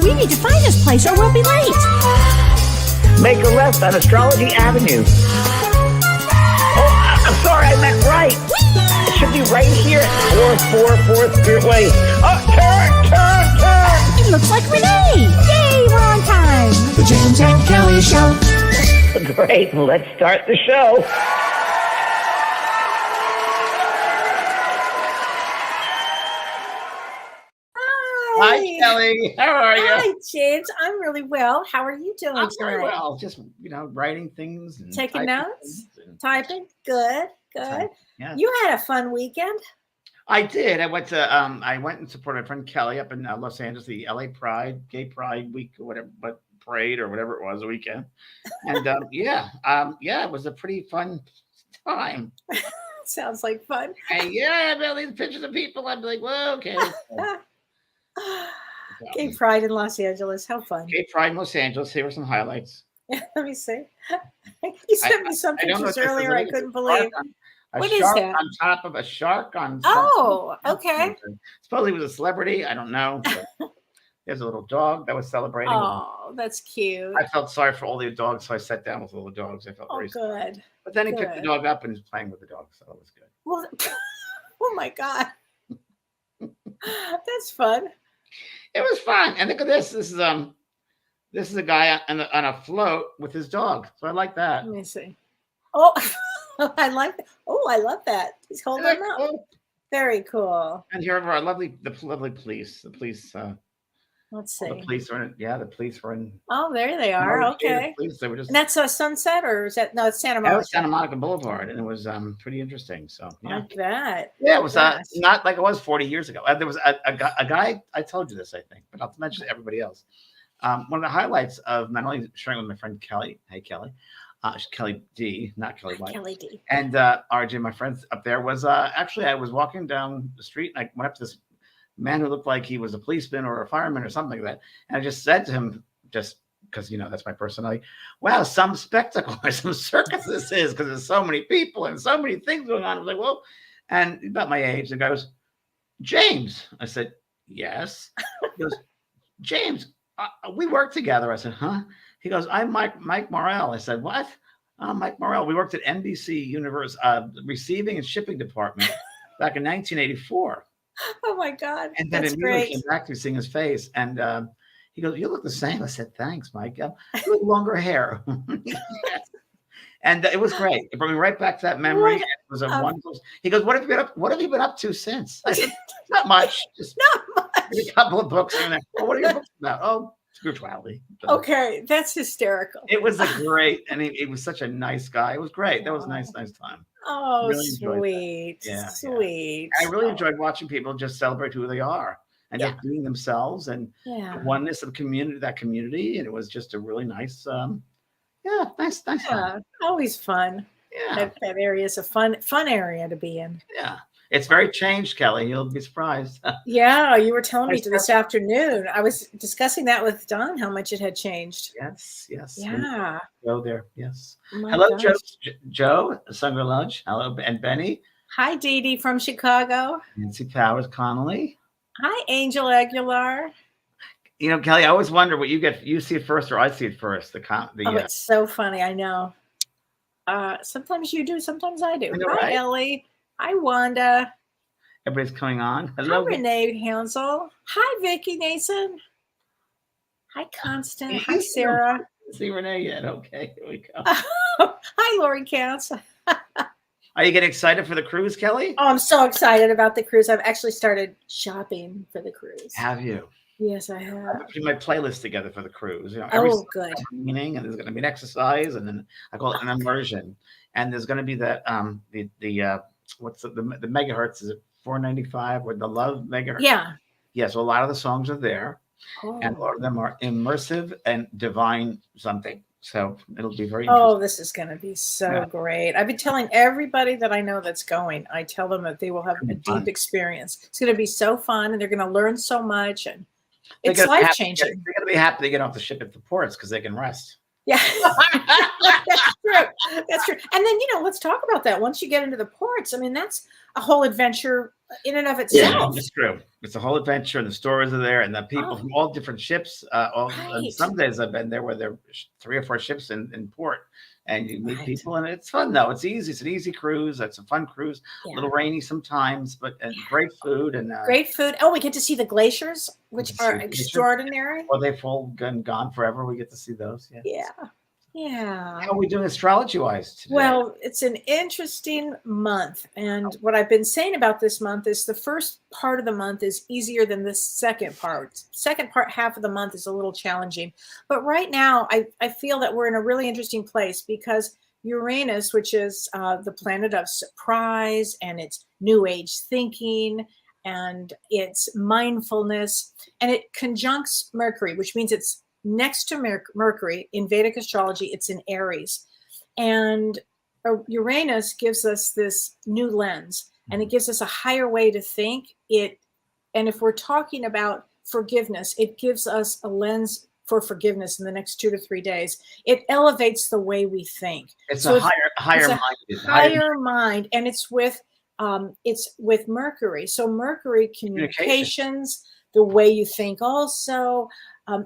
We need to find this place or we'll be late. Make a left on Astrology Avenue. Oh, I'm sorry, I meant right. It should be right here at 444 Spearway. Oh, turn! It looks like Renee. Yay, we're on time. The James and Kellee Show. Great, let's start the show. Hi, Kellee. How are you? Hi, James. I'm really well. How are you doing I'm tonight? very well. Just, writing things. And Taking typing notes? things and Typing? Good. yeah. You had a fun weekend? I did. I went and supported my friend Kellee up in Los Angeles, the LA Pride, Gay Pride Week or whatever, but parade or whatever it was, a weekend. And it was a pretty fun time. Sounds like fun. And I had all these pictures of people. I'd be like, well, okay. Gay Pride in Los Angeles. How fun. Gay Pride in Los Angeles. Here were some highlights. Let me see. You sent me some pictures earlier I couldn't believe. What is shark that? on top of a shark on Oh, okay. Supposedly he was a celebrity. I don't know. There's a little dog that was celebrating. Oh, that's cute. I felt sorry for all the dogs, so I sat down with all the dogs. I felt very sorry. Good. But then he picked the dog up and was playing with the dog, so it was good. Well, oh my God. That's fun. It was fun. And look at this. This is a guy on a float with his dog. So I like that. Let me see. Oh, I like that. Oh, I love that. He's holding him up. Cool? Very cool. And here are our lovely police. The police. Let's see. The police are in. Yeah, the police were in. Oh, there they are. Okay. Police, they were just. And that's a Sunset, or is that no? It's Santa Monica. That was Santa Monica Boulevard, and it was pretty interesting. So yeah. Like that. Yeah, it was not like it was 40 years ago. There was a guy. I told you this, I think, but I'll mention to everybody else. One of the highlights of not only sharing with my friend Kellee. Hey, Kellee. Kellee D, not Kellee White. Kellee D. And RJ, my friends up there, was actually I was walking down the street and I went up to this man who looked like he was a policeman or a fireman or something like that. And I just said to him, just because, that's my personality, wow, some spectacle or some circus this is, because there's so many people and so many things going on. I was like, well, and about my age, the guy goes, James. I said, yes. He goes, James, we work together. I said, huh? He goes, I'm Mike Morrell. I said, what? Mike Morrell. We worked at NBC Universe Receiving and Shipping Department back in 1984. Oh my God. And then That's immediately great. came back to seeing his face. And he goes, you look the same. I said, thanks, Mike. You have longer hair. And it was great. It brought me right back to that memory. It was a wonderful. He goes, what have you been up to since? I said, not much. Just Not much. a couple of books. And well, what are your books about? Oh, spirituality. So, Okay, that's hysterical. it was and he was such a nice guy. It was great. That was a nice time. Oh, really enjoyed sweet. that. Yeah, Sweet. I really enjoyed watching people just celebrate who they are and just being themselves and Yeah. the oneness of that community. And it was just a really nice, nice time. Yeah. Always fun. Yeah. That area is a fun area to be in. Yeah. It's very changed, Kellee. You'll be surprised. Yeah, you were telling me this afternoon. I was discussing that with Don, how much it had changed. Yes. Yeah. Go there. Yes. My Hello, gosh. Joe, Sandra Lunch. Hello, and Benny. Hi, Dee Dee from Chicago. Nancy Powers Connolly. Hi, Angel Aguilar. Kellee, I always wonder what you get. You see it first or I see it first. It's so funny. I know. Sometimes you do, sometimes I do. know, Hi, right? Ellie. Hi, Wanda. Everybody's coming on. Hello. Hi, Renee Hansel. Hi, Vicki Nason. Hi, Constant. Hi, Sarah. See Renee yet? Okay, here we go. Hi, Lori Counts. Are you getting excited for the cruise, Kellee? Oh, I'm so excited about the cruise. I've actually started shopping for the cruise. Have you? Yes, I have. I'm putting my playlist together for the cruise. Good. Meaning, and there's going to be an exercise, and then I call it an immersion. And there's going to be that what's the megahertz? Is it 495 or the love megahertz? Yeah. Yeah. So a lot of the songs are there, and a lot of them are immersive and divine something. So it'll be very interesting. Oh, this is going to be so great. I've been telling everybody that I know that's going. I tell them that they will have a deep experience. It's going to be so fun, and they're going to learn so much, and it's life-changing. They're going to be happy to get off the ship at the ports because they can rest. Yeah, that's true. That's true. And then, let's talk about that. Once you get into the ports, I mean, that's a whole adventure in and of itself. It's true. It's a whole adventure, and the stories are there, and the people from all different ships. And some days I've been there where there are 3 or 4 ships in port, and you meet people, and it's fun though. It's easy. It's an easy cruise. It's a fun cruise. A little rainy sometimes, but great food and great food. Oh, we get to see the glaciers, which are extraordinary. Well, they've all gone forever. We get to see those. Yeah. Yeah. How are we doing astrology-wise today? Well, it's an interesting month. And what I've been saying about this month is the first part of the month is easier than the second part. Second part, half of the month is a little challenging. But right now, I feel that we're in a really interesting place because Uranus, which is the planet of surprise and it's new age thinking and it's mindfulness, and it conjuncts Mercury, which means it's next to Mercury in Vedic astrology. It's in Aries, and Uranus gives us this new lens, and it gives us a higher way to think it. And if we're talking about forgiveness, it gives us a lens for forgiveness in the next 2 to 3 days. It elevates the way we think. It's a higher mind, and it's with Mercury. So Mercury, communications, the way you think also.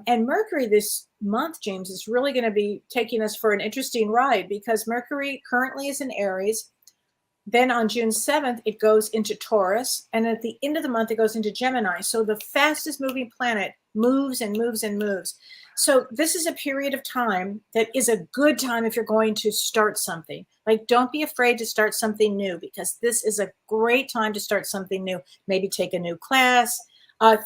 And Mercury this month, James, is really going to be taking us for an interesting ride because Mercury currently is in Aries. Then on June 7th, it goes into Taurus. And at the end of the month, it goes into Gemini. So the fastest moving planet moves and moves and moves. So this is a period of time that is a good time if you're going to start something. Like, don't be afraid to start something new because this is a great time to start something new. Maybe take a new class,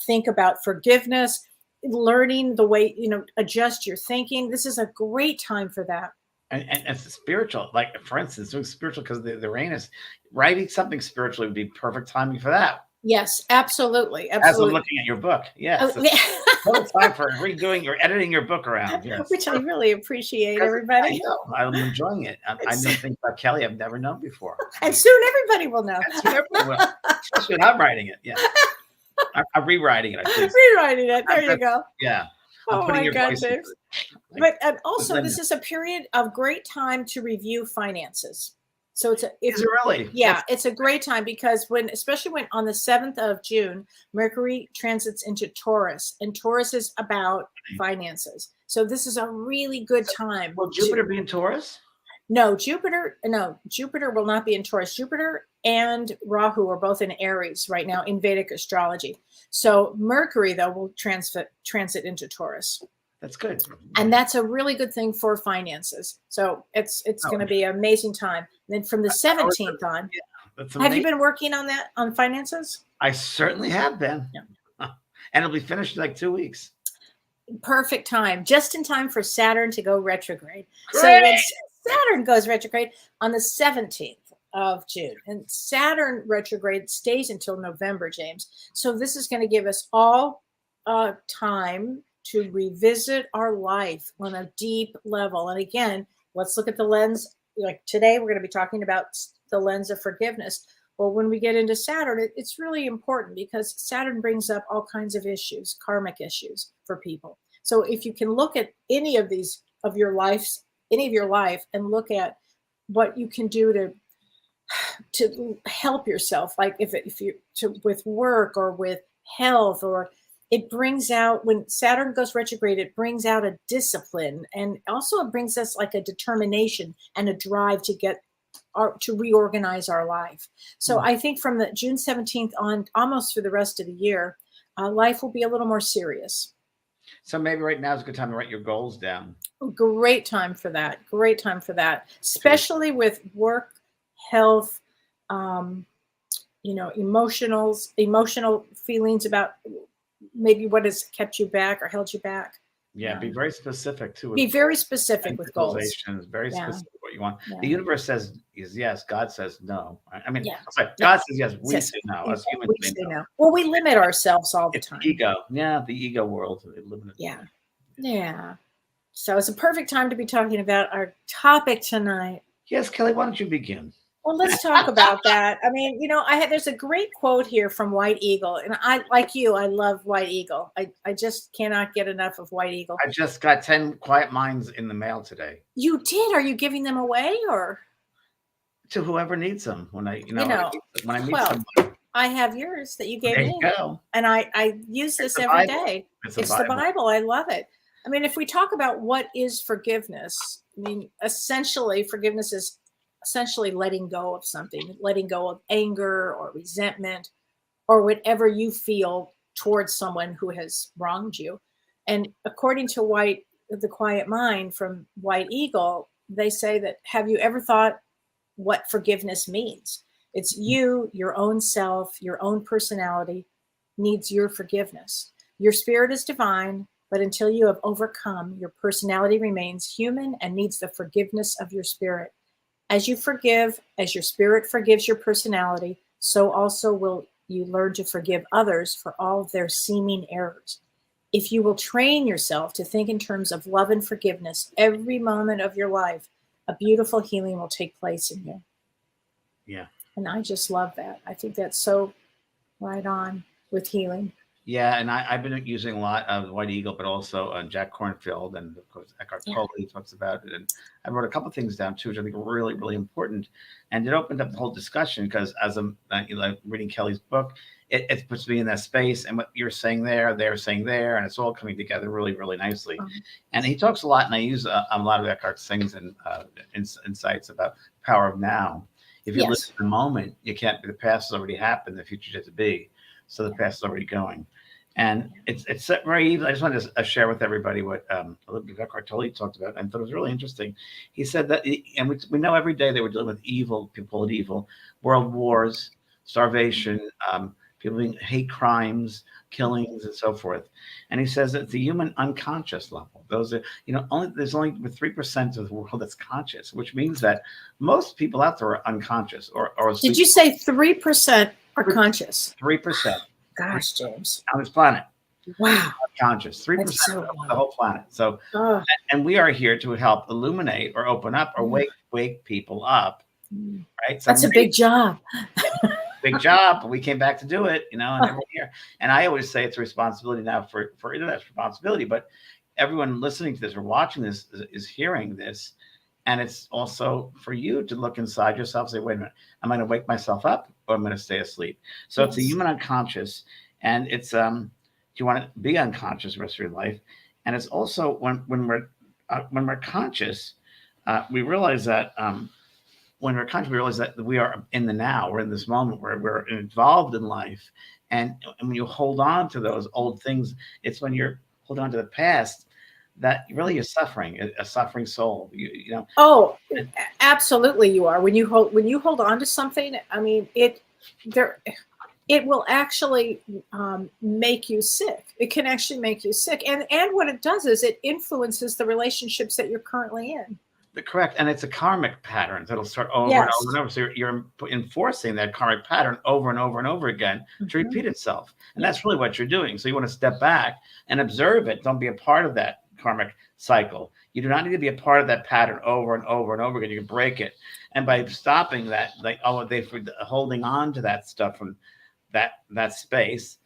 think about forgiveness, learning the way, adjust your thinking. This is a great time for that. And it's spiritual. Like, for instance, doing spiritual because the Uranus, writing something spiritually would be perfect timing for that. Yes, absolutely. As I'm looking at your book. Yes. It's time for redoing or editing your book around. Yes. Which I really appreciate, everybody. I know. I'm enjoying it. I know things about Kellee I've never known before. And soon everybody will know. Especially when I'm writing it. Yeah. I'm rewriting it. Rewriting it. There you go. Yeah. Oh my God, James. But and also, this is a period of great time to review finances. So is it really? Yeah, it's a great time because especially when on the 7th of June, Mercury transits into Taurus, and Taurus is about finances. So this is a really good time. Will Jupiter be in Taurus? No, Jupiter will not be in Taurus. Jupiter and Rahu are both in Aries right now in Vedic astrology. So Mercury, though, will transit into Taurus. That's good. And that's a really good thing for finances. So it's going to be an amazing time. And then from the 17th on, have you been working on that, on finances? I certainly have been. Yeah. And it'll be finished in like 2 weeks. Perfect time. Just in time for Saturn to go retrograde. Great. So when Saturn goes retrograde on the 17th of June, and Saturn retrograde stays until November, James. So this is going to give us all time to revisit our life on a deep level. And again, let's look at the lens. Like today, we're going to be talking about the lens of forgiveness. Well, when we get into Saturn, it's really important because Saturn brings up all kinds of issues, karmic issues for people. So if you can look at any of these of your lives, any of your life, and look at what you can do to help yourself, like if you with work or with health, or it brings out, when Saturn goes retrograde, it brings out a discipline, and also it brings us like a determination and a drive to reorganize our life. So I think from the June 17th on, almost for the rest of the year, life will be a little more serious. So maybe right now is a good time to write your goals down. Great time for that. Great time for that, especially with work, health, emotional feelings about maybe what has kept you back or held you back. Yeah, be very specific too. Be very specific with goals. Very specific what you want. Yeah. The universe says is yes. God says no. I mean, God says yes. We say no. Us humans say no. Well, we limit ourselves all the time. Ego. Yeah, the ego world. Yeah. So it's a perfect time to be talking about our topic tonight. Yes, Kellee, why don't you begin? Well, let's talk about that. I mean, there's a great quote here from White Eagle, and I love White Eagle. I just cannot get enough of White Eagle. I just got 10 quiet minds in the mail today. You did? Are you giving them away, or to whoever needs them? When I meet somebody. I have yours that you gave There you me, go. and I use It's this the every Bible. day. It's the It's the Bible. Bible. I love it. I mean, if we talk about what is forgiveness, I mean, essentially, forgiveness is essentially letting go of something, letting go of anger or resentment or whatever you feel towards someone who has wronged you. And according to the Quiet Mind from White Eagle, they say that, have you ever thought what forgiveness means? It's you, your own self, your own personality needs your forgiveness. Your spirit is divine, but until you have overcome, your personality remains human and needs the forgiveness of your spirit. As you forgive, as your spirit forgives your personality, so also will you learn to forgive others for all of their seeming errors. If you will train yourself to think in terms of love and forgiveness every moment of your life, a beautiful healing will take place in you. Yeah. And I just love that. I think that's so right on with healing. Yeah, and I've been using a lot of White Eagle, but also Jack Kornfield, and of course Eckhart Yeah. Tolle talks about it. And I wrote a couple of things down too, which I think are really, really important. And it opened up the whole discussion because as I'm reading Kelly's book, it puts me in that space. And what you're saying there, they're saying there, and it's all coming together really, really nicely. And he talks a lot, and I use a lot of Eckhart's things and insights about power of now. If you live Yes. in the moment, you can't. The past has already happened. The future yet to be. So the past is already going. And it's very easy. I just wanted to share with everybody what Eckhart Tolle talked about. I thought it was really interesting. He said that, and we know every day they were dealing with evil, people at evil, world wars, starvation, people being hate crimes, killings, and so forth. And he says that the human unconscious level, those are, there's only 3% of the world that's conscious, which means that most people out there are unconscious or Did you say 3% are conscious? 3%. Gosh, James. On this planet. Wow. Conscious, 3% So of the whole planet. So, and we are here to help illuminate or open up or wake people up, right? So that's a big job. Big job. But we came back to do it, and every year. And I always say it's a responsibility now for internet's responsibility, but everyone listening to this or watching this is hearing this. And it's also for you to look inside yourself, say, wait a minute, am I going to wake myself up or am I going to stay asleep? So it's a human unconscious, and it's do you want to be unconscious the rest of your life? And it's also when we're conscious, we realize that when we're conscious, we realize that we are in the now. We're in this moment where we're involved in life, and when you hold on to those old things, it's when you're holding on to the past that really is suffering, a suffering soul. Oh, absolutely, you are. When you hold on to something, I mean, it will actually make you sick. It can actually make you sick, and what it does is it influences the relationships that you're currently in. Correct, and it's a karmic pattern that'll start over and over and over. So you're enforcing that karmic pattern over and over and over again to repeat itself, and that's really what you're doing. So you want to step back and observe it. Don't be a part of that karmic cycle. You do not need to be a part of that pattern over and over and over again. You can break it, and by stopping that, they holding on to that stuff from that space.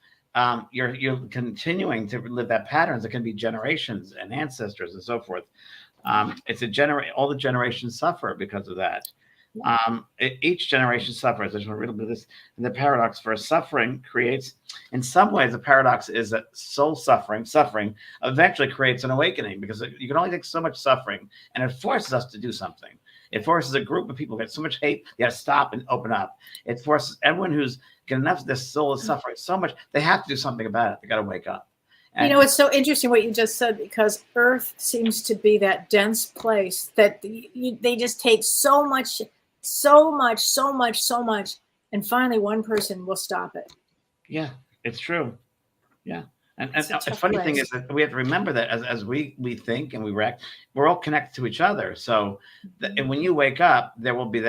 You're continuing to live that patterns. It can be generations and ancestors and so forth. It's all the generations suffer because of that. Each generation suffers. I just want to read a bit of this. And the paradox for suffering creates, in some ways, the paradox is that soul suffering eventually creates an awakening, because you can only take so much suffering, and it forces us to do something. It forces a group of people who get so much hate, they got to stop and open up. It forces everyone who's got enough of this soul is suffering so much, they have to do something about it. They got to wake up. And it's so interesting what you just said, because Earth seems to be that dense place that they just take so much, and finally one person will stop it. Yeah, it's true. Yeah. And the funny thing is that we have to remember that as we think and we react, we're all connected to each other. So and when you wake up, there will be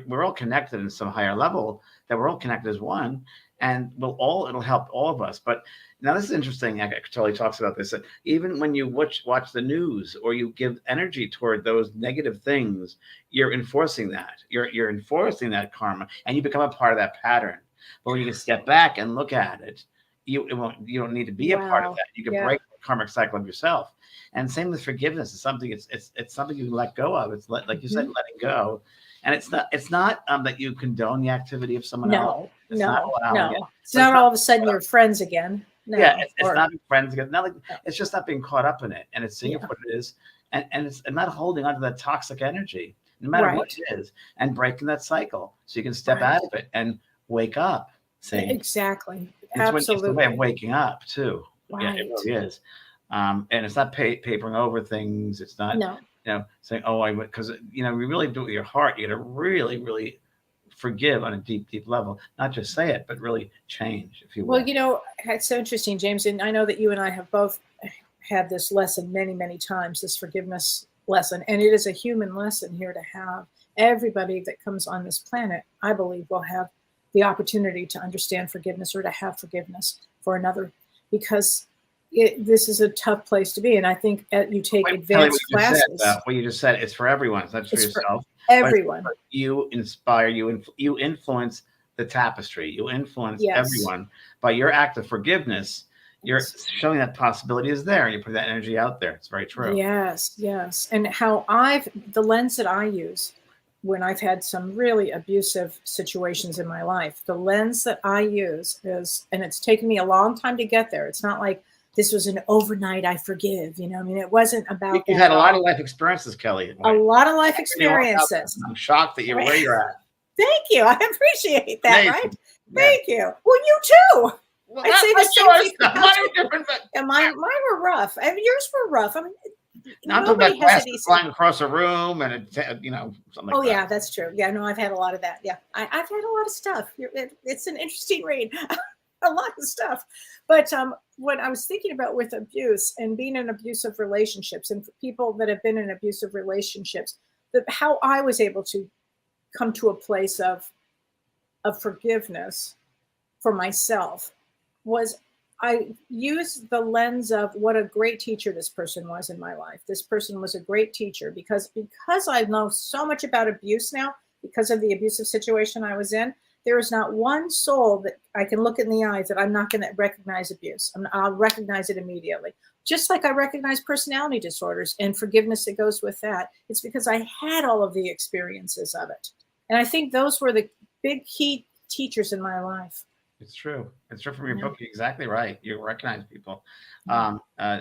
we're all connected in some higher level, that we're all connected as one, and it'll help all of us. But now this is interesting. Kellee talks about this, that even when you watch the news or you give energy toward those negative things, you're enforcing that. You're enforcing that karma, and you become a part of that pattern. But when you can step back and look at it, you don't need to be a part of that. You can break karmic cycle of yourself. And same with forgiveness. It's something. It's something you let go of. It's like you said, letting go. And it's not that you condone the activity of someone else. No, It's not no, allowing it. no. It's But not all of a sudden you're friends again. No. yeah, it's Or- not being friends again. Not like No. it's just not being caught up in it, and it's seeing it Yeah. for what it is, and it's not holding onto that toxic energy, no matter what Right. it is, and breaking that cycle so you can step Right. out of it and wake up. See, Exactly. it's the way of Absolutely. waking up too. Yeah, it Right. really is. And it's not papering over things. It's not No. saying, "Oh, I," because we really do it with your heart. You got to really, really forgive on a deep, deep level. Not just say it, but really change, if you will. Well, it's so interesting, James, and I know that you and I have both had this lesson many, many times, this forgiveness lesson, and it is a human lesson here to have. Everybody that comes on this planet, I believe, will have the opportunity to understand forgiveness or to have forgiveness for another, because this is a tough place to be. And I think you take Kelly, advanced classes. what you just said, it's for everyone. It's not just for It's for yourself. everyone. You inspire, you influence the tapestry. You influence Yes. everyone by your act of forgiveness. You're showing that possibility is there, and you put that energy out there. It's very true. Yes, yes. And the lens that I use when I've had some really abusive situations in my life, the lens that I use is, and it's taken me a long time to get there. It's not like this was an overnight, I forgive, I mean, it wasn't about You've that had a at lot all. of life experiences, Kelly. A lot of life You know, experiences. I'm shocked that you're where you're at. Thank you. I appreciate that, Amazing. right? Yeah. Thank you. Well, you too. Well, I'd say the same thing. Mine are different, but And mine were rough. I mean, yours were rough. I mean, I'm talking nobody about has a glass decent. flying across a room and something like Oh that. yeah, that's true. Yeah, no, I've had a lot of that. Yeah, I've had a lot of stuff. It's an interesting read, a lot of stuff. But what I was thinking about with abuse and being in abusive relationships, and for people that have been in abusive relationships, how I was able to come to a place of forgiveness for myself was I used the lens of what a great teacher this person was in my life. This person was a great teacher because I know so much about abuse now, because of the abusive situation I was in. There is not one soul that I can look in the eyes that I'm not going to recognize abuse. I'll recognize it immediately. Just like I recognize personality disorders and forgiveness that goes with that. It's because I had all of the experiences of it. And I think those were the big key teachers in my life. It's true. It's true from your Yeah. book. You're exactly right. You recognize people. I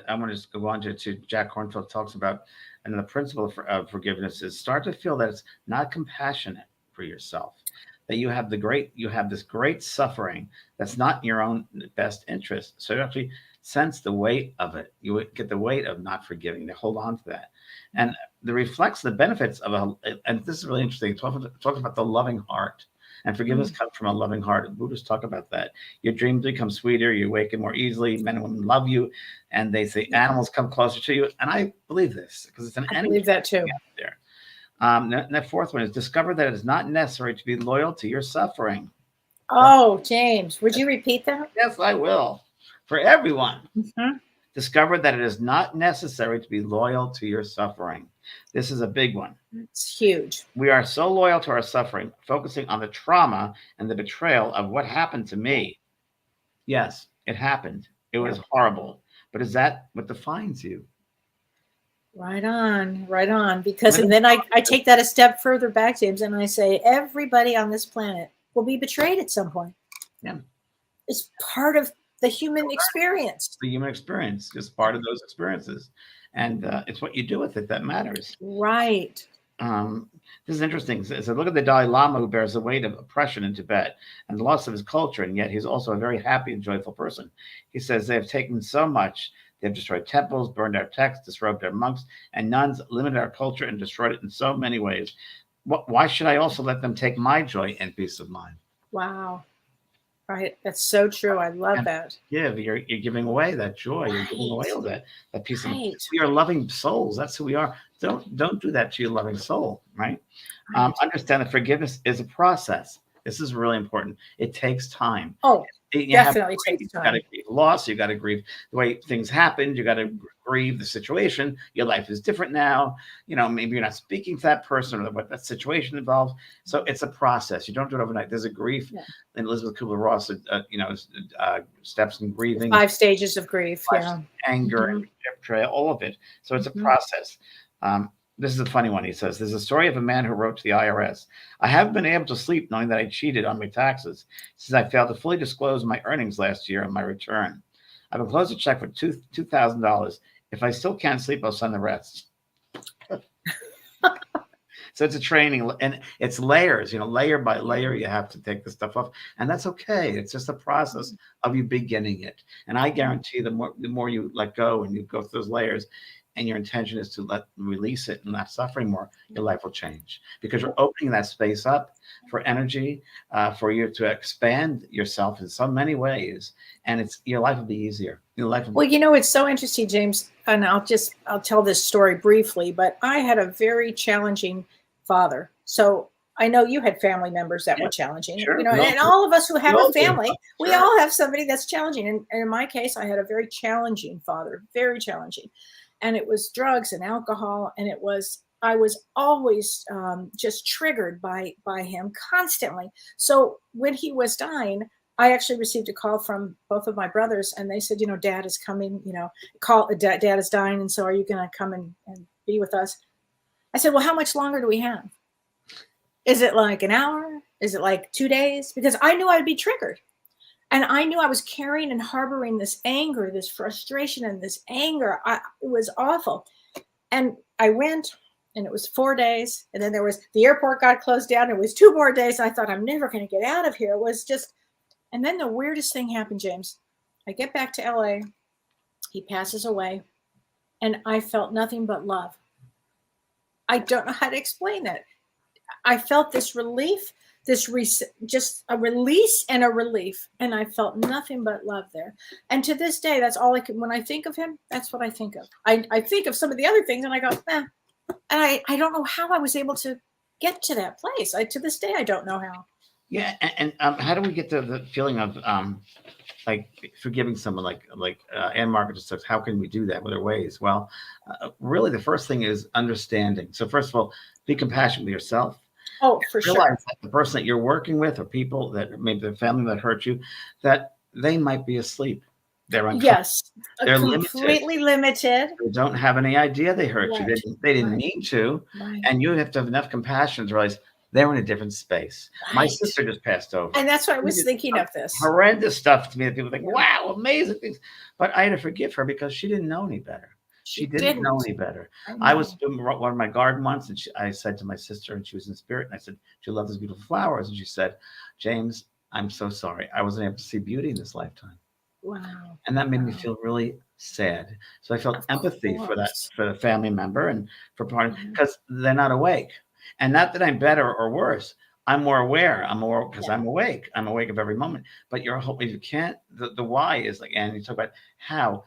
want to just go on to Jack Kornfield talks about, and the principle of forgiveness is start to feel that it's not compassionate for yourself, that you have this great suffering that's not in your own best interest. So you actually sense the weight of it. You get the weight of not forgiving, to hold on to that. And the reflects the benefits of and this is really interesting. Talk about the loving heart. And forgiveness comes from a loving heart. Buddhists talk about that. Your dreams become sweeter. You awaken more easily. Men and women love you. And they say animals come closer to you. And I believe this because it's an I energy believe that too. out there. And that fourth one is discover that it is not necessary to be loyal to your suffering. Oh, James, would you repeat that? Yes, I will. For everyone. Mm-hmm. Discover that it is not necessary to be loyal to your suffering. This is a big one. It's huge. We are so loyal to our suffering, focusing on the trauma and the betrayal of what happened to me. Yes, it happened. It was horrible. But is that what defines you? Right on, right on. Because, and then I take that a step further back, James, and I say everybody on this planet will be betrayed at some point. Yeah. It's part of the human experience. The human experience is part of those experiences. And it's what you do with it that matters. Right. This is interesting. So look at the Dalai Lama, who bears the weight of oppression in Tibet and the loss of his culture, and yet he's also a very happy and joyful person. He says they have taken so much. They've destroyed temples, burned our texts, disrobed our monks and nuns, limited our culture, and destroyed it in so many ways. Why should I also let them take my joy and peace of mind? Wow. Right. That's so true. I love that. You're giving away that joy. You're giving away all that peace of mind. Right. We are loving souls. That's who we are. Don't do that to your loving soul, right? Understand that forgiveness is a process. This is really important. It takes time. Oh, You have to Definitely grieve. takes You got to time. grieve loss. You got to grieve the way things happened. You got to grieve the situation. Your life is different now. Maybe you're not speaking to that person or what that situation involves. So it's a process. You don't do it overnight. There's a grief. Yeah. And Elizabeth Kubler-Ross, steps in The grieving, 5 stages of grief. Yeah. anger, Mhm. and betrayal, all of it. So it's a Mhm. process. This is a funny one. He says, there's a story of a man who wrote to the IRS. I haven't been able to sleep knowing that I cheated on my taxes since I failed to fully disclose my earnings last year on my return. I've enclosed a check for $2,000. If I still can't sleep, I'll send the rest. So it's a training, and it's layers, layer by layer. You have to take the stuff off, and that's okay. It's just a process of you beginning it. And I guarantee the more you let go and you go through those layers, and your intention is to release it and not suffering more, your life will change because you're opening that space up for energy, for you to expand yourself in so many ways, and your life will be easier. Your life will be. Well, it's so interesting, James, and I'll tell this story briefly, but I had a very challenging father. So I know you had family members that were challenging, Sure. and all of us who have We a all do. family, we Sure. all have somebody that's challenging. And in my case, I had a very challenging father, very challenging. And it was drugs and alcohol. And I was always just triggered by him constantly. So when he was dying, I actually received a call from both of my brothers, and they said, Dad is coming, Dad is dying. And so are you going to come and be with us? I said, well, how much longer do we have? Is it like an hour? Is it like 2 days? Because I knew I'd be triggered. And I knew I was carrying and harboring this anger, this frustration, and this anger. It was awful. And I went, and it was 4 days. And then the airport got closed down. It was 2 more days. I thought, I'm never going to get out of here. It was just, and then the weirdest thing happened, James. I get back to LA. He passes away. And I felt nothing but love. I don't know how to explain that. I felt this relief, just a release and a relief. And I felt nothing but love there. And to this day, that's all I can, when I think of him, that's what I think of. I think of some of the other things and I go, eh. And I don't know how I was able to get to that place. To this day, I don't know how. Yeah. And how do we get to the feeling of like forgiving someone like Anne Margaret just says, how can we do that? What are ways? Well, really the first thing is understanding. So first of all, be compassionate with yourself. Oh, for Realize sure. that the person that you're working with or people that maybe the family that hurt you, that they might be asleep. They're unconscious. Yes. They're Completely limited. They don't have any idea they hurt you. Right. They didn't Right. mean to. Right. And you have to have enough compassion to realize they're in a different space. My Right. sister just passed over. And that's why I was She did thinking of this. horrendous stuff to me that people think, Yeah. wow, amazing things. But I had to forgive her because she didn't know any better. She didn't know any better. I was doing one of my garden once, and I said to my sister, and she was in spirit, and I said, do you love those beautiful flowers? And she said, James, I'm so sorry. I wasn't able to see beauty in this lifetime. Wow. And that made me Wow. feel really sad. So I felt Of empathy for that, course. for the family member and for part, Mhm. because they're not awake. And not that I'm better or worse. I'm more aware. I'm more because Yeah. I'm awake. I'm awake of every moment. But you're if you can't, the why is like, and you talk about how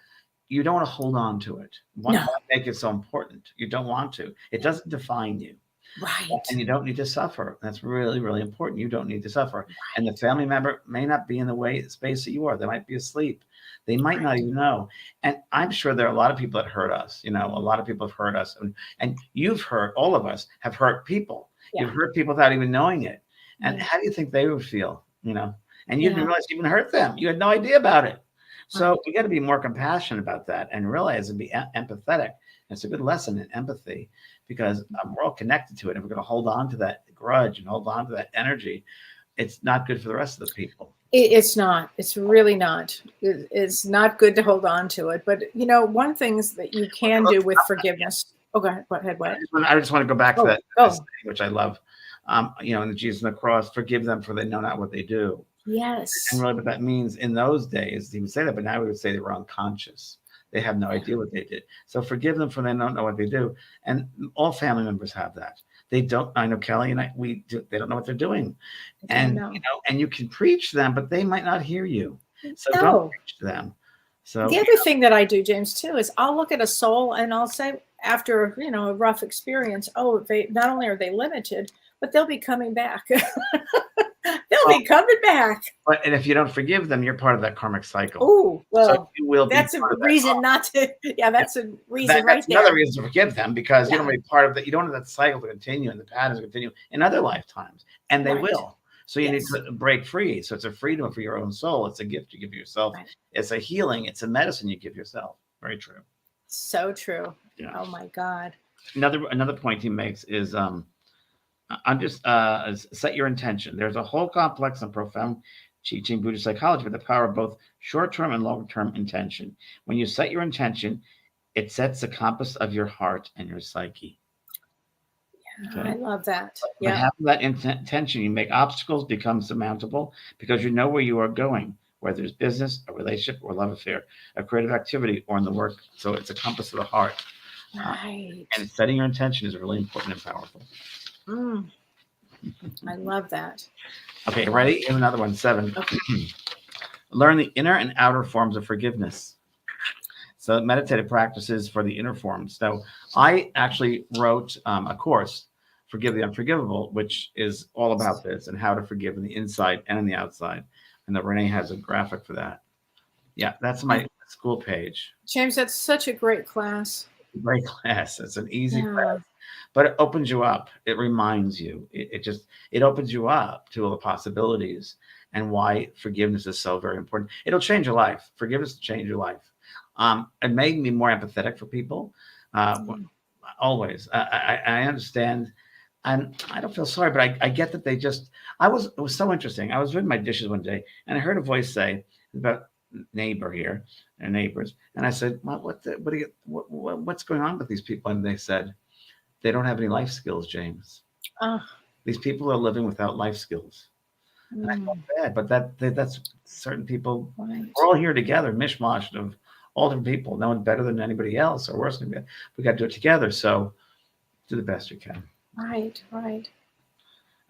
you don't want to hold on to it. Why No. make it so important? You don't want to. It doesn't define you. Right. And you don't need to suffer. That's really, really important. You don't need to suffer. And the family member may not be in the space that you are. They might be asleep. They might not even know. And I'm sure there are a lot of people that hurt us. A lot of people have hurt us. And you've hurt, all of us have hurt people. Yeah. You've hurt people without even knowing it. And Yeah. how do you think they would feel? And you didn't Yeah. realize you even hurt them. You had no idea about it. So Right. we got to be more compassionate about that and realize and be empathetic. It's a good lesson in empathy because we're all connected to it. And we're going to hold on to that grudge and hold on to that energy. It's not good for the rest of the people. It's not. It's really not. It's not good to hold on to it. But one thing that you can do with forgiveness. Oh, go ahead. What? I just want to go back to that, Oh. which I love. In the Jesus on the cross, forgive them for they know not what they do. Yes. And really what that means in those days, he would say that, but now we would say they were unconscious. They have no idea what they did. So forgive them for they don't know what they do. And all family members have that. They don't. I know Kellee and they don't know what they're doing. And and you can preach them, but they might not hear you. So don't preach to them. So the other thing that I do, James, too, is I'll look at a soul and I'll say, after a rough experience, they not only are they limited, but they'll be coming back. They'll be coming back. And if you don't forgive them, you're part of that karmic cycle. Oh, well, So you will be that's a part of that reason not to. Yeah, that's a reason right that's another there. reason to forgive them, because you don't Yeah. be part of that. You don't want that cycle to continue and the patterns to continue in other lifetimes, and they Right. will. So you Yes. need to break free. So it's a freedom for your own soul. It's a gift you give yourself. Right. It's a healing. It's a medicine you give yourself. Very true. So true. Yeah. Oh my God. Another point he makes is set your intention. There's a whole complex and profound teaching Buddhist psychology with the power of both short-term and long-term intention. When you set your intention, it sets the compass of your heart and your psyche. Okay. I love that. By having that intention, you make obstacles become surmountable because you know where you are going, whether it's business, a relationship, or a love affair, a creative activity, or in the work. So it's a compass of the heart. Right. And setting your intention is really important and powerful. I love that. Okay, ready? Here's another one, 7. Okay. Learn the inner and outer forms of forgiveness. So meditative practices for the inner forms. So I actually wrote a course, Forgive the Unforgivable, which is all about this and how to forgive in the inside and in the outside. And that Renee has a graphic for that. Yeah, that's my school page. James, that's such a great class. Great class. It's an easy class, but it opens you up. It reminds you. It opens you up to all the possibilities and why forgiveness is so very important. It'll change your life. Forgiveness will change your life. It made me more empathetic for people. Always. I understand. And I don't feel sorry, but I get that it was so interesting. I was doing my dishes one day and I heard a voice say about neighbor here and neighbors. And I said, well, what's going on with these people? And they said, they don't have any life skills, James. These people are living without life skills. And I felt bad, but that's certain people. Right. We're all here together, mishmash of all different people. No one's better than anybody else or worse than anybody. We got to do it together. So do the best you can. Right.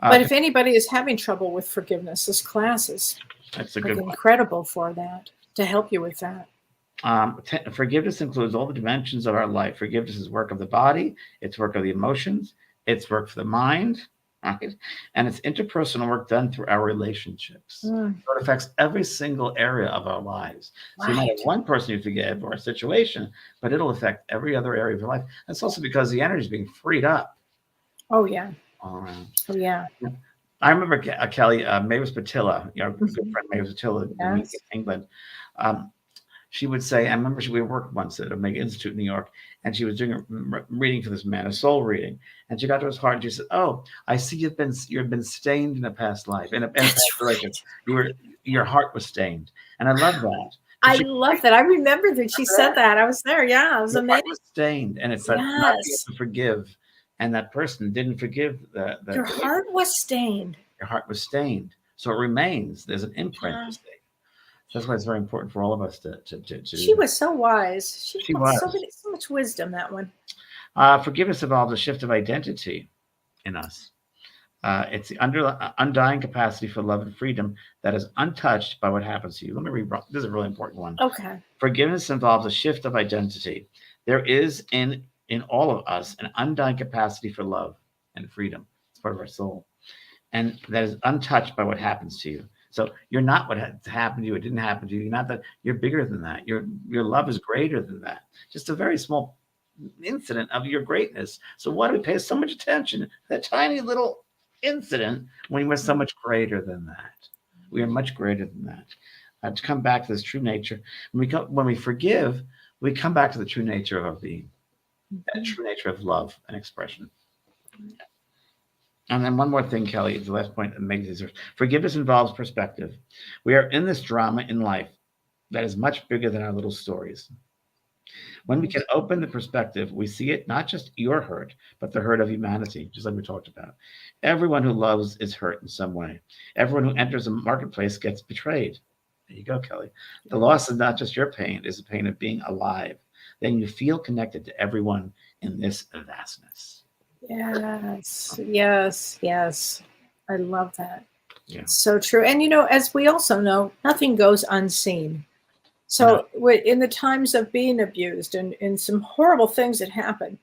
But if anybody is having trouble with forgiveness, this class is incredible for that, to help you with that. Forgiveness includes all the dimensions of our life. Forgiveness is work of the body. It's work of the emotions. It's work for the mind. Right? And it's interpersonal work done through our relationships. So it affects every single area of our lives. So you might have one person you forgive or a situation, but it'll affect every other area of your life. That's also because the energy is being freed up. Oh, yeah. All around. Oh, yeah. I remember Kellee, Mavis Patilla, good friend Mavis Patilla in England. She would say, I remember we worked once at Omega Institute in New York, and she was doing a reading for this man, a soul reading. And she got to his heart and she said, oh, I see you've been stained in a past life, in a past relationship. Your heart was stained. And I love that. I love that. I remember that she said that. I was there. Yeah, it was amazing. Heart was stained. And it's that not being able to forgive. And that person didn't forgive your heart was stained. Your heart was stained. So it remains. There's an imprint to stay. That's why it's very important for all of us to She was so wise. She was so much wisdom, that one. Forgiveness involves a shift of identity in us. It's the undying capacity for love and freedom that is untouched by what happens to you. Let me read. This is a really important one. Okay. Forgiveness involves a shift of identity. There is in all of us an undying capacity for love and freedom. It's part of our soul. And that is untouched by what happens to you. So you're not what happened to you. It didn't happen to you. You're not that. You're bigger than that. Your love is greater than that. Just a very small incident of your greatness. So why do we pay so much attention to that tiny little incident when we're so much greater than that? We are much greater than that. To come back to this true nature. When we forgive, we come back to the true nature of our being. That true nature of love and expression. And then one more thing, Kellee, the last point that makes this. Forgiveness involves perspective. We are in this drama in life that is much bigger than our little stories. When we can open the perspective, we see it not just your hurt, but the hurt of humanity, just like we talked about. Everyone who loves is hurt in some way. Everyone who enters a marketplace gets betrayed. There you go, Kellee. The loss is not just your pain, it's the pain of being alive. Then you feel connected to everyone in this vastness. Yes. I love that. Yeah. It's so true. And, as we also know, nothing goes unseen. So in the times of being abused and some horrible things that happen,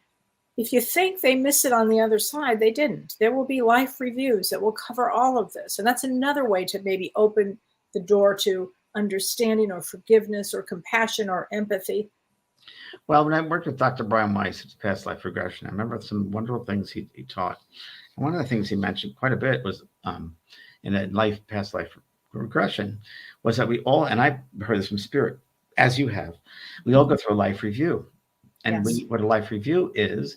if you think they miss it on the other side, they didn't. There will be life reviews that will cover all of this. And that's another way to maybe open the door to understanding or forgiveness or compassion or empathy. Well, when I worked with Dr. Brian Weiss, it's past life regression, I remember some wonderful things he taught. And one of the things he mentioned quite a bit was in that past life regression, was that we all, and I heard this from Spirit, as you have, we all go through a life review. And Yes. what a life review is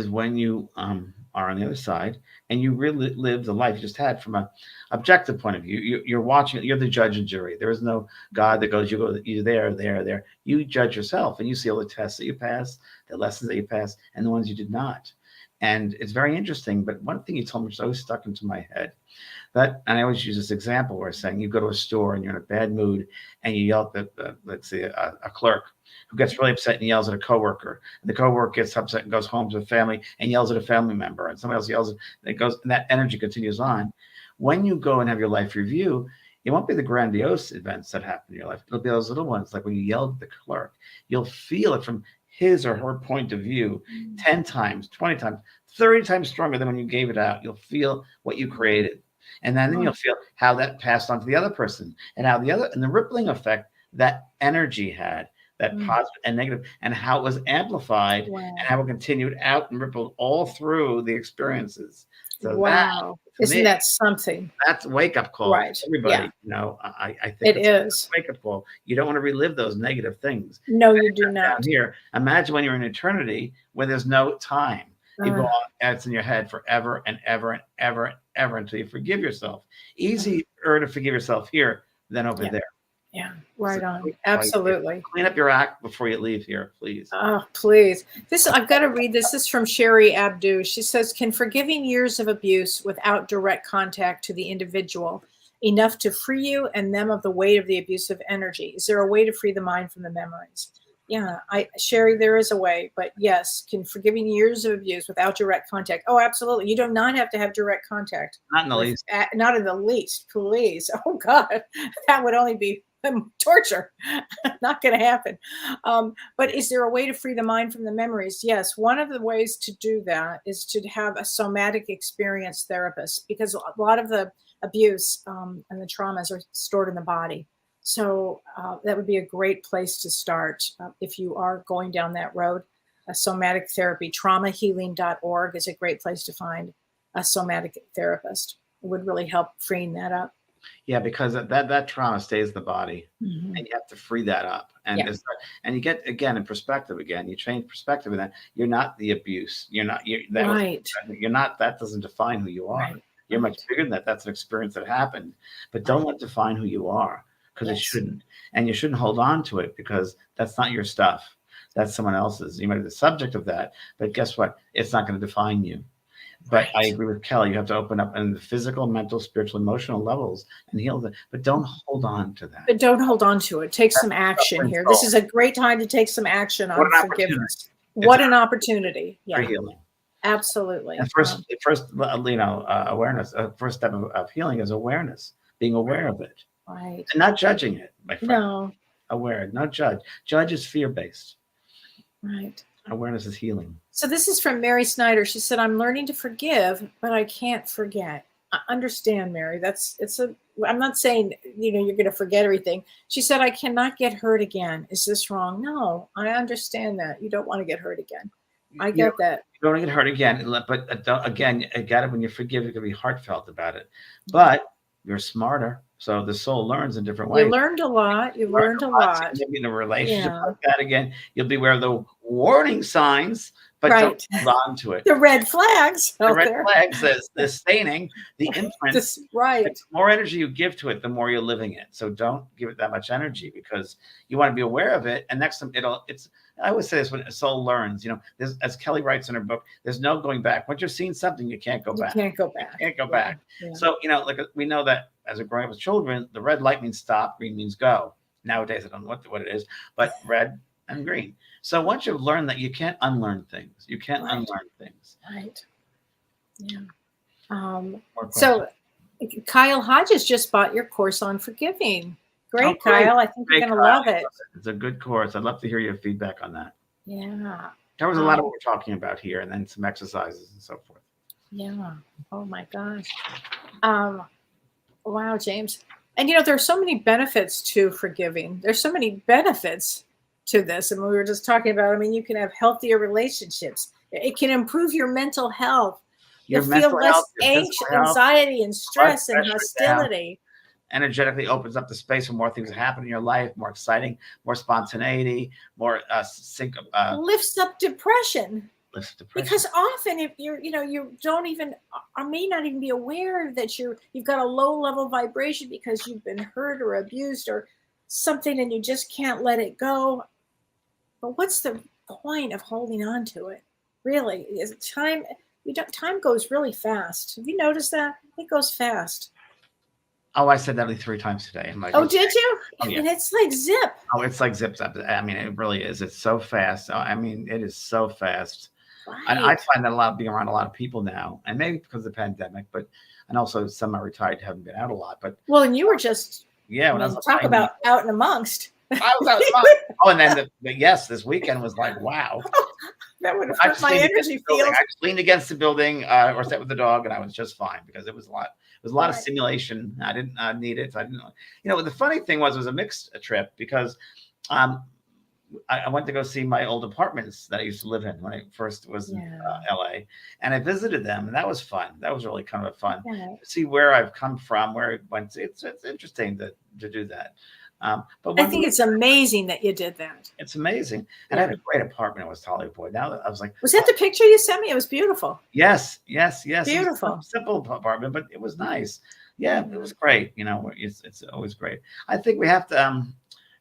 when you are on the other side and you really live the life you just had from an objective point of view. You're watching it. You're the judge and jury. There is no God that goes, you there. You judge yourself and you see all the tests that you passed, the lessons that you passed, and the ones you did not. And it's very interesting. But one thing he told me, which always stuck into my head, and I always use this example where saying you go to a store and you're in a bad mood and you yell at let's say a clerk who gets really upset and yells at a coworker. And the coworker gets upset and goes home to the family and yells at a family member, and somebody else yells, and it goes, and that energy continues on. When you go and have your life review, it won't be the grandiose events that happen in your life. It'll be those little ones, like when you yelled at the clerk. You'll feel it from his or her point of view 10 times, 20 times, 30 times stronger than when you gave it out. You'll feel what you created. And then you'll feel how that passed on to the other person, and how the rippling effect that energy had, that positive and negative, and how it was amplified, and how it continued out and rippled all through the experiences. So wow. Isn't that something? That's a wake-up call. Right. Everybody, Yeah. I think it is a wake-up call. You don't want to relive those negative things. No, you do not. Down here, imagine when you're in eternity where there's no time. You go on, and it's in your head forever and ever and ever and ever until you forgive yourself. Easier to forgive yourself here than over there. Yeah, right on. Absolutely. Clean up your act before you leave here, please. Oh, please. I've got to read this. This is from Sherry Abdu. She says, can forgiving years of abuse without direct contact to the individual enough to free you and them of the weight of the abusive energy? Is there a way to free the mind from the memories? Yeah, Sherry, there is a way, but yes, can forgiving years of abuse without direct contact? Oh, absolutely. You do not have to have direct contact. Not in the least. Not in the least, please. Oh God, that would only be torture. Not going to happen. But is there a way to free the mind from the memories? Yes. One of the ways to do that is to have a somatic experience therapist, because a lot of the abuse and the traumas are stored in the body. So that would be a great place to start if you are going down that road. A somatic therapy, traumahealing.org is a great place to find a somatic therapist. It would really help freeing that up. Yeah, because that trauma stays in the body, and you have to free that up. And and you get, again, in perspective, you change perspective, and that you're not the abuse. You're not, that doesn't define who you are. Right. You're much bigger than that. That's an experience that happened, but don't let it define who you are, because it shouldn't. And you shouldn't hold on to it, because that's not your stuff. That's someone else's. You might be the subject of that, but guess what? It's not going to define you. But I agree with Kellee. You have to open up on the physical, mental, spiritual, emotional levels and heal them. But don't hold on to that. But don't hold on to it. Take some action here. This is a great time to take to action on forgiveness. What an opportunity. For healing. Absolutely. And first, awareness. First step of healing is awareness. Being aware of it. Right. And not judging it, my friend. No. Aware, not judge. Judge is fear-based. Right. Awareness is healing. So this is from Mary Snyder. She said, I'm learning to forgive, but I can't forget. I understand, Mary. I'm not saying, you're going to forget everything. She said, I cannot get hurt again. Is this wrong? No, I understand that. You don't want to get hurt again. I get that. You don't want to get hurt again. But again, I got it. When you forgive, you're going to be heartfelt about it. But you're smarter. So the soul learns in different ways. You learned a lot. You learned a lot. Maybe in a relationship like that again, you'll be aware of the warning signs, but don't hold on to it. The red flags. The red flag says the staining, the imprint. The more energy you give to it, the more you're living it. So don't give it that much energy, because you want to be aware of it. And next time I always say this when a soul learns, as Kellee writes in her book, there's no going back. Once you've seen something, you can't go back. You can't go back. You can't go back. Yeah. So, like we know that as we're growing up as children, the red light means stop, green means go. Nowadays, I don't know what it is, but red and green. So once you've learned that, you can't unlearn things. You can't unlearn things. Right. Yeah. So Kyle Hodges just bought your course on forgiving. Great, Kyle. I think you're going to love it. It's a good course. I'd love to hear your feedback on that. Yeah. There was a lot of what we're talking about here, and then some exercises and so forth. Yeah. Oh my gosh. Wow, James. And there's so many benefits to forgiving. There's so many benefits to this. And we were just talking about, you can have healthier relationships. It can improve your mental health. Your You'll feel mental less health, your anxious, physical health, anxiety and stress and pressure down. hostility. Energetically opens up the space for more things to happen in your life, more exciting, more spontaneity, more Lifts up depression. lifts depression. Because often if you don't even, or may not even be aware that you've got a low level vibration because you've been hurt or abused or something and you just can't let it go. But what's the point of holding on to it? Really, is time goes really fast. Have you noticed that? It goes fast. Oh, I said that like 3 times today. I'm like, oh, did you? Oh, yeah. And it's like zip. Oh, it's like zip zap. It really is. It's so fast. It is so fast. Right. And I find that being around a lot of people now, and maybe because of the pandemic, and also some are retired, haven't been out a lot. But well, and you were just when I was talk about out and amongst. I was out. Oh, and then this weekend was like, wow. That would have hurt my energy field. I just leaned against the building or sat with the dog, and I was just fine because it was a lot. It was a lot of stimulation. I didn't need it. I didn't. The funny thing was, it was a mixed trip because I went to go see my old apartments that I used to live in when I first was in LA, and I visited them, and that was fun. That was really kind of fun to see where I've come from, where I went. It's interesting to do that. But I think it's amazing that you did that. It's amazing. And I had a great apartment in West Hollywood. Now I was like, was that the picture you sent me? It was beautiful. Yes. Beautiful. It was a simple apartment, but it was nice. Yeah, it was great. It's always great. I think we have to,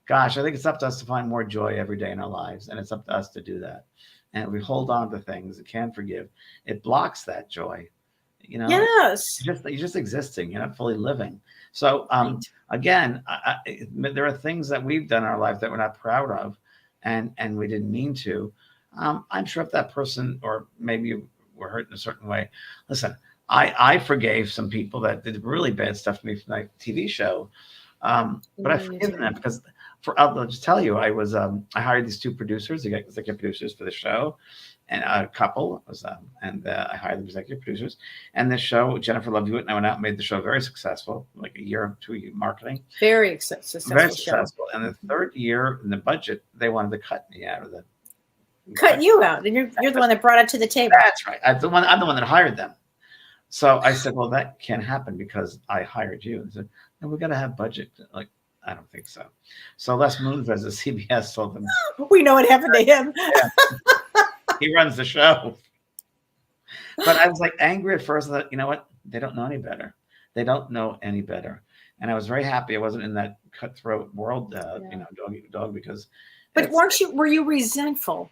I think it's up to us to find more joy every day in our lives. And it's up to us to do that. And we hold on to things that can't forgive. It blocks that joy. Yes. You're just existing. You're not fully living. So again, there are things that we've done in our life that we're not proud of, and we didn't mean to. I'm sure if that person, or maybe you were hurt in a certain way. Listen, I forgave some people that did really bad stuff to me from my TV show, but I forgive them because I'll just tell you, I hired these 2 producers, executive producers for the show. And a couple was, I hired them executive producers. And the show, Jennifer loved it, and I went out and made the show very successor, like a year, 2 year marketing. Very successful. Very successful. And the 3rd year in the budget, they wanted to cut me out of the. Cut you out, and you're the one that brought it to the table. That's right. I'm the one that hired them. So I said, well, that can't happen because I hired you. And said, no, we got to have budget. Like, I don't think so. So Les Moonves as a CBS told them. We know what happened to him. Yeah. He runs the show. But I was like angry at first. I thought, you know what? They don't know any better. They don't know any better. And I was very happy I wasn't in that cutthroat world, dog eat dog, because. But were you resentful?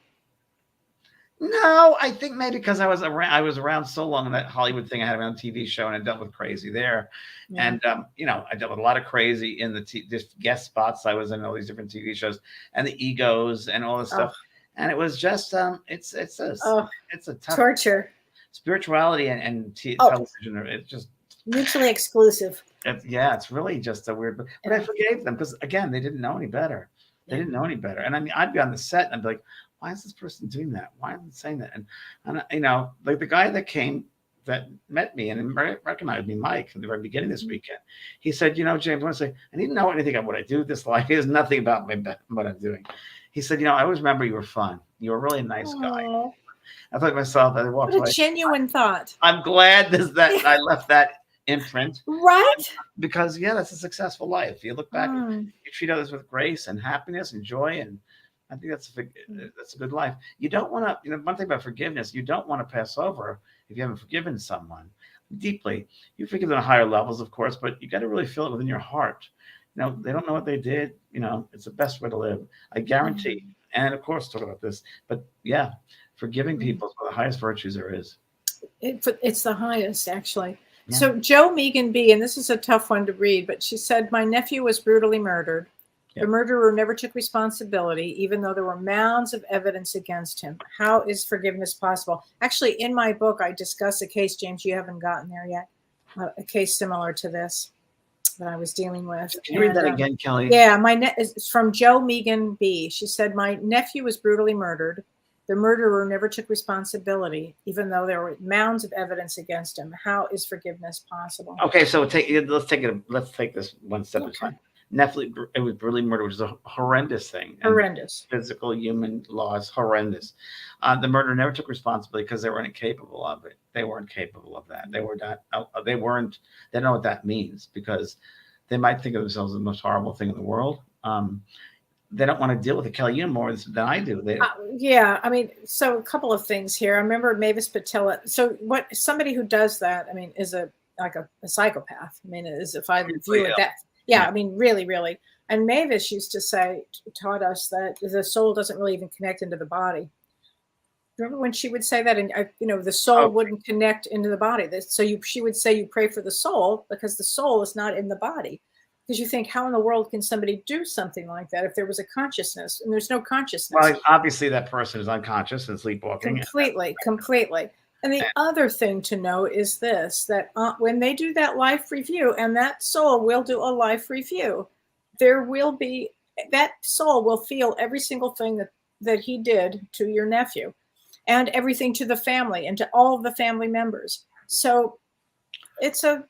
No, I think maybe because I was around so long in that Hollywood thing. I had my own TV show, and I dealt with crazy there. Yeah. And I dealt with a lot of crazy in the just guest spots. I was in all these different TV shows, and the egos and all this stuff. And it was just it's a tough torture. Spirituality and television. It's just mutually exclusive. It's really just a weird. But I forgave them because again, they didn't know any better. They didn't know any better. And I'd be on the set and I'd be like, why is this person doing that? Why am I saying that? And like the guy that met me and recognized me, Mike, from the very beginning this weekend, he said, James, I want to say, I didn't know anything about what I do with this life. He knows nothing about what I'm doing. He said, I always remember you were fun. You were a really nice guy. I thought to myself, I walked away. What a genuine thought. I'm glad that I left that imprint. Right? Because, that's a successful life. You look back, you treat others with grace and happiness and joy, and I think that's a good life. You don't want to, one thing about forgiveness, you don't want to pass over if you haven't forgiven someone deeply. You forgive them at higher levels, of course, but you got to really feel it within your heart. They don't know what they did. It's the best way to live. I guarantee. And of course, talk about this, but forgiving people is one of the highest virtues there is. It's the highest, actually. Yeah. So Joe Megan B, and this is a tough one to read, but she said, my nephew was brutally murdered. The murderer never took responsibility, even though there were mounds of evidence against him. How is forgiveness possible? Actually, in my book, I discuss a case, James, you haven't gotten there yet, a case similar to this that I was dealing with. Can you read that again, Kellee? Yeah, it's from Joe Megan B. She said, my nephew was brutally murdered. The murderer never took responsibility, even though there were mounds of evidence against him. How is forgiveness possible? Okay, so let's take this one step at a time. Nephilim, it was brutally murdered, which is a horrendous thing. And Horrendous. physical human laws, horrendous. The murderer never took responsibility because they weren't incapable of it. They weren't capable of that. They were not. They weren't. They don't know what that means because they might think of themselves as the most horrible thing in the world. They don't want to deal with it, Kellee, you know more than I do. Yeah, I mean, so a couple of things here. I remember Mavis Patel. So what somebody who does that, I mean, is a psychopath. I mean, is if I view it that. Yeah, I mean, really, really. And Mavis used to taught us that the soul doesn't really even connect into the body. Remember when she would say that, and the soul wouldn't connect into the body. She would say you pray for the soul because the soul is not in the body. Because you think, how in the world can somebody do something like that if there was a consciousness? And there's no consciousness. Well, obviously that person is unconscious and sleepwalking. Completely. And the other thing to know is this, that when they do that life review, and that soul will do a life review, that soul will feel every single thing that he did to your nephew and everything to the family and to all of the family members. So it's a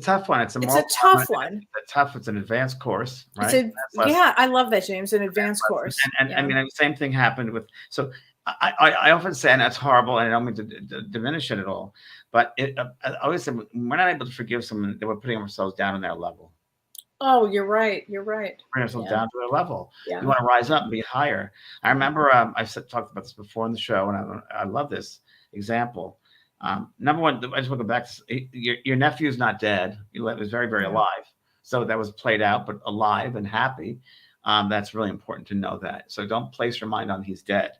tough one. It's a tough one. It's an advanced course, right? Yeah, I love that, James, an advanced course. And I mean, the same thing happened with, so I often say, and that's horrible, and I don't mean to diminish it at all, but I always say, when we're not able to forgive someone, that we're putting ourselves down on their level. Oh, you're right. Bring ourselves down to their level. Yeah. You want to rise up and be higher. I remember I've talked about this before in the show, and I love this example. Number one, I just want to go back to your nephew's not dead. He was very, very alive. So that was played out, but alive and happy. That's really important to know that. So don't place your mind on he's dead.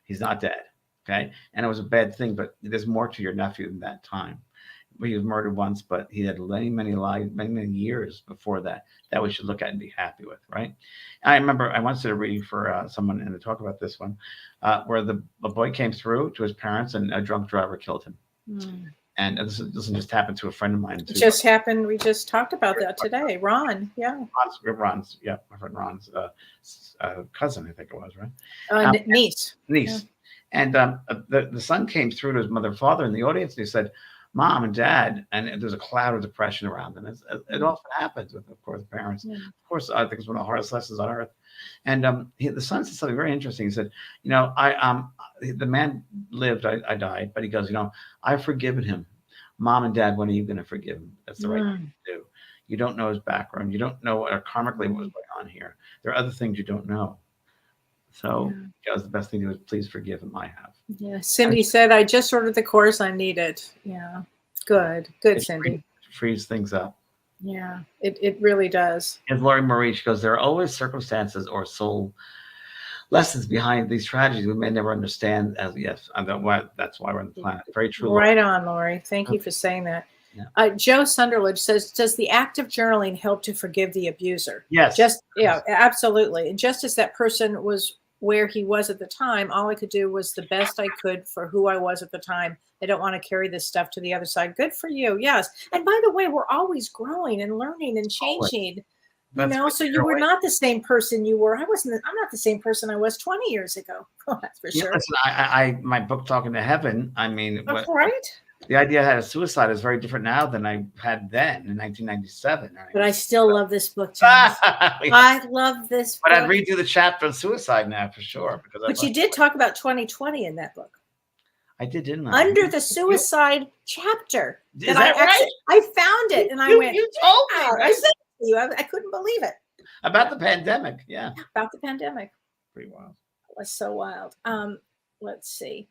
He's not dead. Okay. And it was a bad thing, but there's more to your nephew than that time. He was murdered once, but he had many years before that we should look at and be happy with, right? I remember I once did a reading for someone, and to talk about this one, where a boy came through to his parents, and a drunk driver killed him. And this just happened to a friend of mine. It just happened. We just talked about that today. Ron, yeah. Ron's, yeah, my friend Ron's cousin, I think it was, right? Niece. Yeah. And the son came through to his mother and father in the audience, and he said, Mom and Dad, and there's a cloud of depression around them. It often happens with, of course, parents. Yeah. Of course, I think it's one of the hardest lessons on earth. And the son said something very interesting. He said, the man lived, I died, but he goes, I've forgiven him. Mom and Dad, when are you going to forgive him? That's the right thing to do. You don't know his background. You don't know karmically what was going on here. There are other things you don't know. So the best thing to do is please forgive him. I have. Yeah. Cindy said, I just ordered the course I needed. Yeah. Good, Cindy. Frees things up. Yeah, it really does. And Lori Marie, she goes, there are always circumstances or soul lessons behind these tragedies we may never understand as yet. That's why we're on the planet. Very true. Right on, Lori. Thank you for saying that. Yeah. Joe Sunderland says, does the act of journaling help to forgive the abuser? Yes. Absolutely. And just as that person was where he was at the time, all I could do was the best I could for who I was at the time. I don't want to carry this stuff to the other side. Good for you. Yes. And by the way, we're always growing and learning and changing. So you were not the same person you were. I'm not the same person I was 20 years ago. Oh, that's for sure. Listen, my book, Talking to Heaven, I mean, right? The idea I had of suicide is very different now than I had then in 1997. Right? But I still love this book, James. I love this book. But I'd read through the chapter on suicide now for sure. But you did talk about 2020 in that book. I did, didn't I? Under the suicide chapter. Is that right? I found it and I went, you told me. Right? I said it to you. I couldn't believe it. About the pandemic, yeah. About the pandemic. Pretty wild. It was so wild. Let's see.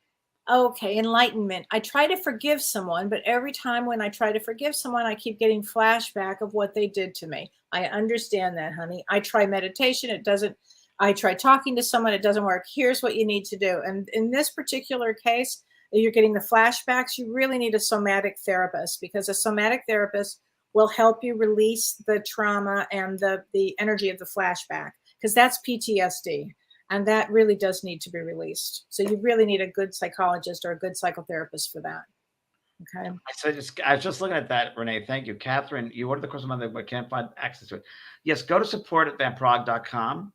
Okay, enlightenment. I try to forgive someone, but every time when I try to forgive someone, I keep getting flashback of what they did to me. I understand that, honey. I try meditation. It doesn't. I try talking to someone. It doesn't work. Here's what you need to do. And in this particular case, you're getting the flashbacks. You really need a somatic therapist, because a somatic therapist will help you release the trauma and the energy of the flashback, because that's PTSD. And that really does need to be released. So you really need a good psychologist or a good psychotherapist for that. Okay. I was just looking at that, Renee. Thank you. Catherine, you ordered the course on Monday, but can't find access to it. Yes, go to support@vanprog.com,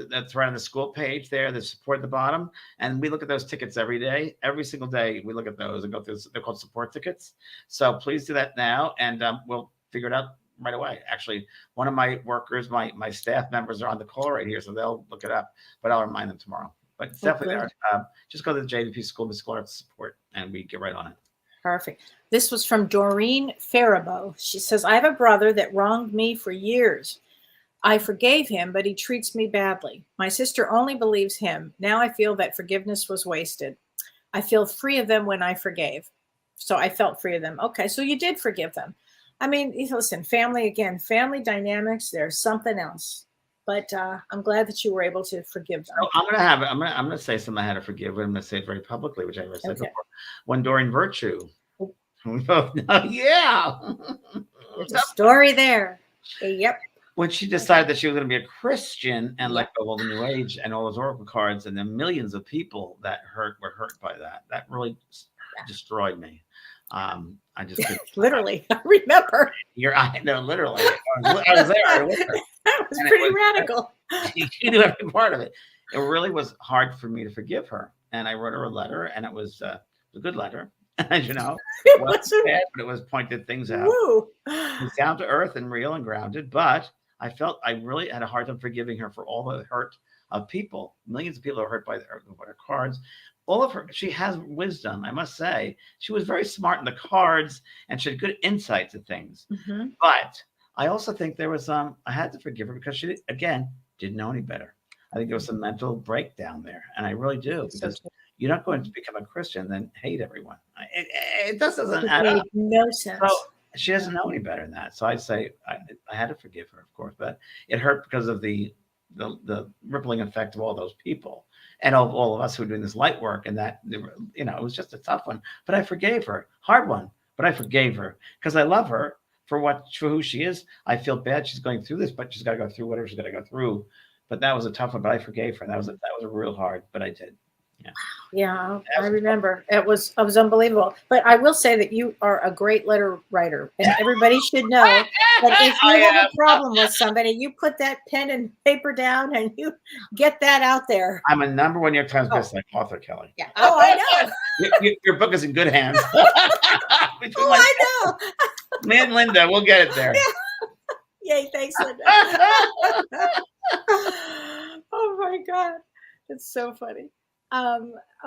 that's right on the school page there. There's support at the bottom. And we look at those tickets every day. Every single day, we look at those and go through. They're called support tickets. So please do that now, and we'll figure it out right away. Actually, one of my workers, my staff members are on the call right here, so they'll look it up, but I'll remind them tomorrow. But it's definitely there. Just go to the JVP School Arts Support, and we get right on it. Perfect. This was from Doreen Faribault. She says, I have a brother that wronged me for years. I forgave him, but he treats me badly. My sister only believes him. Now I feel that forgiveness was wasted. I feel free of them when I forgave. So I felt free of them. Okay, so you did forgive them. I mean, listen, family dynamics, there's something else. But I'm glad that you were able to forgive them. So I'm gonna say something I had to forgive, but I'm gonna say it very publicly, which I never said before. When Doreen Virtue, we both know, yeah, there's a story there. Yep. When she decided that she was going to be a Christian and let go of all the New Age and all those oracle cards, and the millions of people that were hurt by that, that really destroyed me. I just literally, I remember. I know, literally. I was there. That was pretty radical. She knew every part of it. It really was hard for me to forgive her, and I wrote her a letter, and it was a good letter. As you know, it wasn't bad, but it was pointed things out. It was down to earth and real and grounded, but I felt I really had a hard time forgiving her for all the hurt of people. Millions of people are hurt by her cards. All of her, she has wisdom, I must say. She was very smart in the cards, and she had good insight to things. Mm-hmm. But I also think there was I had to forgive her because she, again, didn't know any better. I think there was some mental breakdown there, and I really do, because you're not going to become a Christian then hate everyone. It doesn't add up. No sense. So she doesn't know any better than that. So I'd say I had to forgive her, of course, but it hurt because of the rippling effect of all those people and all of us who are doing this light work, and that, it was just a tough one. But I forgave her, hard one, but I forgave her because I love her for who she is. I feel bad she's going through this, but she's got to go through whatever she's got to go through. But that was a tough one. But I forgave her. That was a real hard, but I did. Yeah, I remember. It was unbelievable. But I will say that you are a great letter writer, and everybody should know that if you have a problem with somebody, you put that pen and paper down and you get that out there. I'm a #1 New York Times bestselling author, Kelly. Yeah. Oh, I know. Your book is in good hands. I know. Me and Linda, we'll get it there. Yeah. Yay! Thanks, Linda. Oh my God, it's so funny.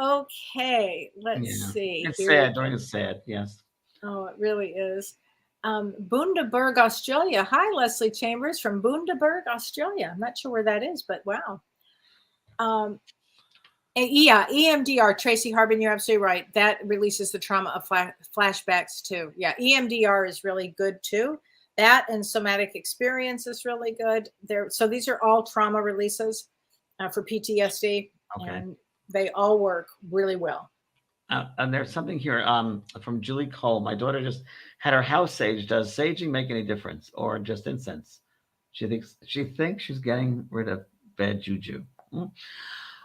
Okay, let's see. It's sad. Doing it's sad. Yes. Oh, it really is. Bundaberg, Australia. Hi, Leslie Chambers from Bundaberg, Australia. I'm not sure where that is, but wow. Yeah, EMDR, Tracy Harbin, you're absolutely right. That releases the trauma of flashbacks too. Yeah, EMDR is really good too. That and somatic experience is really good. So these are all trauma releases for PTSD. Okay. And they all work really well. And there's something here from Julie Cole. My daughter just had her house sage. Does saging make any difference, or just incense? She thinks she's getting rid of bad juju.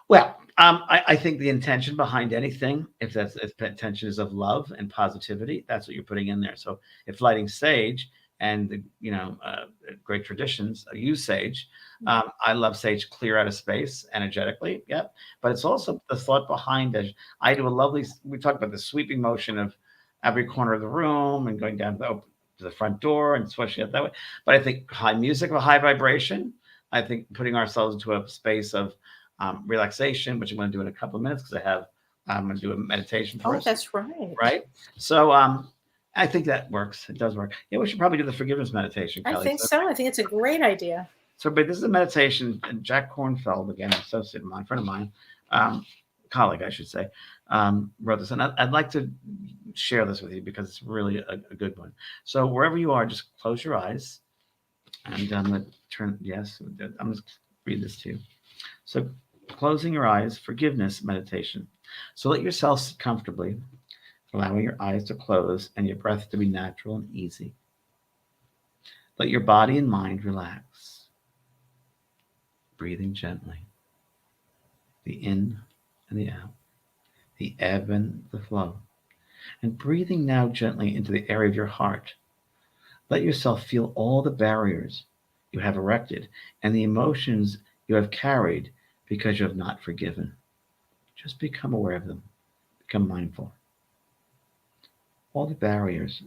Well, I think the intention behind anything, if the intention is of love and positivity, that's what you're putting in there. So if lighting sage, and great traditions use sage. I love sage clear out of space energetically. Yep. But it's also the thought behind it. I do we talk about the sweeping motion of every corner of the room and going down to the front door and swishing it that way. But I think high music of a high vibration. I think putting ourselves into a space of relaxation, which I'm going to do in a couple of minutes because I'm going to do a meditation first. Oh, that's right. Right. So I think that works. It does work. Yeah, we should probably do the forgiveness meditation, Kelly. I think so. I think it's a great idea. So, but this is a meditation, and Jack Kornfeld, again, an associate of mine, friend of mine, colleague, I should say, wrote this. And I'd like to share this with you because it's really a good one. So wherever you are, just close your eyes. And I'm going to read this to you. So closing your eyes, forgiveness meditation. So let yourself sit comfortably, allowing your eyes to close and your breath to be natural and easy. Let your body and mind relax. Breathing gently. The in and the out. The ebb and the flow. And breathing now gently into the area of your heart, let yourself feel all the barriers you have erected and the emotions you have carried because you have not forgiven. Just become aware of them. Become mindful. All the barriers.